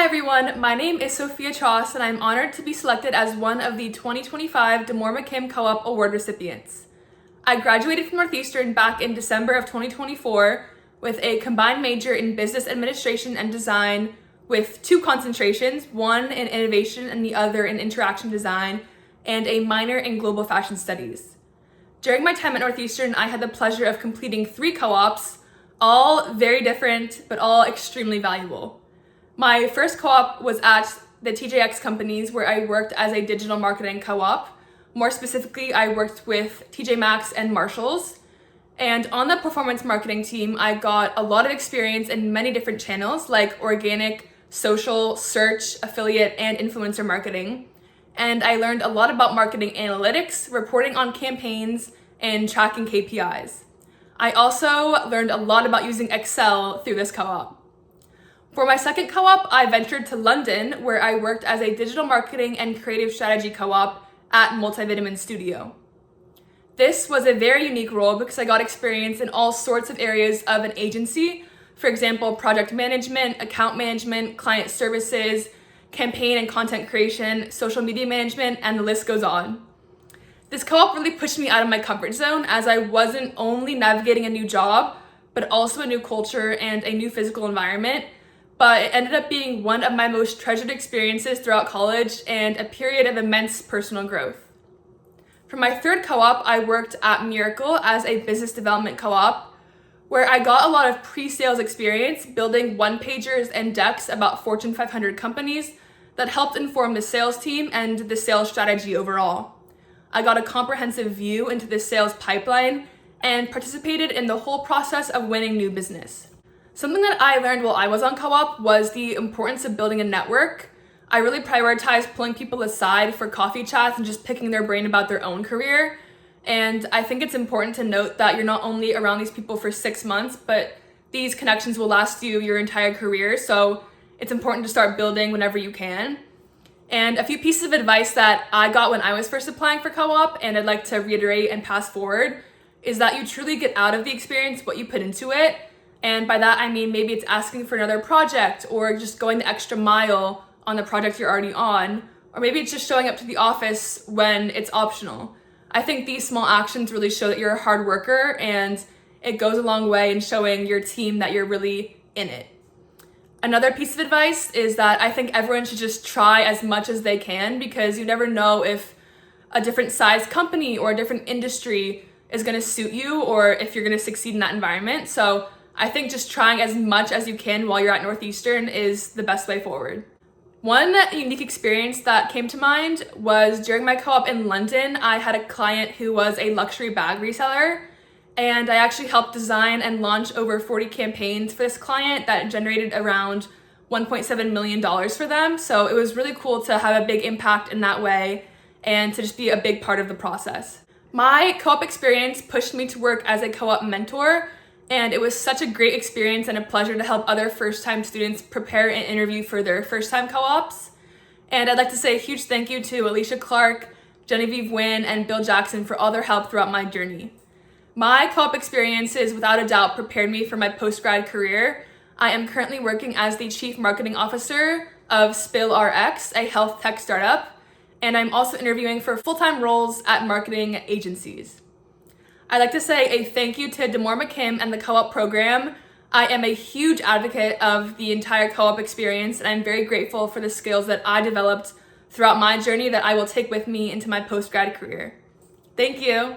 Hi everyone, my name is Sophia Tross and I'm honored to be selected as one of the 2025 DeMoore McKim Co-op Award recipients. I graduated from Northeastern back in December of 2024 with a combined major in business administration and design with two concentrations, one in innovation and the other in interaction design, and a minor in global fashion studies. During my time at Northeastern, I had the pleasure of completing 3 co-ops, all very different, but all extremely valuable. My first co-op was at the TJX companies where I worked as a digital marketing co-op. More specifically, I worked with TJ Maxx and Marshalls. And on the performance marketing team, I got a lot of experience in many different channels like organic, social, search, affiliate, and influencer marketing. And I learned a lot about marketing analytics, reporting on campaigns, and tracking KPIs. I also learned a lot about using Excel through this co-op. For my second co-op, I ventured to London, where I worked as a digital marketing and creative strategy co-op at Multivitamin Studio. This was a very unique role because I got experience in all sorts of areas of an agency. For example, project management, account management, client services, campaign and content creation, social media management, and the list goes on. This co-op really pushed me out of my comfort zone as I wasn't only navigating a new job, but also a new culture and a new physical environment. But it ended up being one of my most treasured experiences throughout college and a period of immense personal growth. For my third co-op, I worked at Miracle as a business development co-op, where I got a lot of pre-sales experience building one-pagers and decks about Fortune 500 companies that helped inform the sales team and the sales strategy overall. I got a comprehensive view into the sales pipeline and participated in the whole process of winning new business. Something that I learned while I was on co-op was the importance of building a network. I really prioritized pulling people aside for coffee chats and just picking their brain about their own career. And I think it's important to note that you're not only around these people for 6 months, but these connections will last you your entire career. So it's important to start building whenever you can. And a few pieces of advice that I got when I was first applying for co-op, and I'd like to reiterate and pass forward, is that you truly get out of the experience what you put into it. And by that, I mean maybe it's asking for another project or just going the extra mile on the project you're already on, or maybe it's just showing up to the office when it's optional. I think these small actions really show that you're a hard worker, and it goes a long way in showing your team that you're really in it. Another piece of advice is that I think everyone should just try as much as they can, because you never know if a different size company or a different industry is going to suit you or if you're going to succeed in that environment. So I think just trying as much as you can while you're at Northeastern is the best way forward. One unique experience that came to mind was during my co-op in London. I had a client who was a luxury bag reseller, and I actually helped design and launch over 40 campaigns for this client that generated around $1.7 million for them. So it was really cool to have a big impact in that way and to just be a big part of the process. My co-op experience pushed me to work as a co-op mentor, and it was such a great experience and a pleasure to help other first-time students prepare and interview for their first-time co-ops. And I'd like to say a huge thank you to Alicia Clark, Genevieve Wynn, and Bill Jackson for all their help throughout my journey. My co-op experiences without a doubt prepared me for my post-grad career. I am currently working as the Chief Marketing Officer of SpillRx, a health tech startup, and I'm also interviewing for full-time roles at marketing agencies. I'd like to say a thank you to DeMoore McKim and the co-op program. I am a huge advocate of the entire co-op experience, and I'm very grateful for the skills that I developed throughout my journey that I will take with me into my post-grad career. Thank you.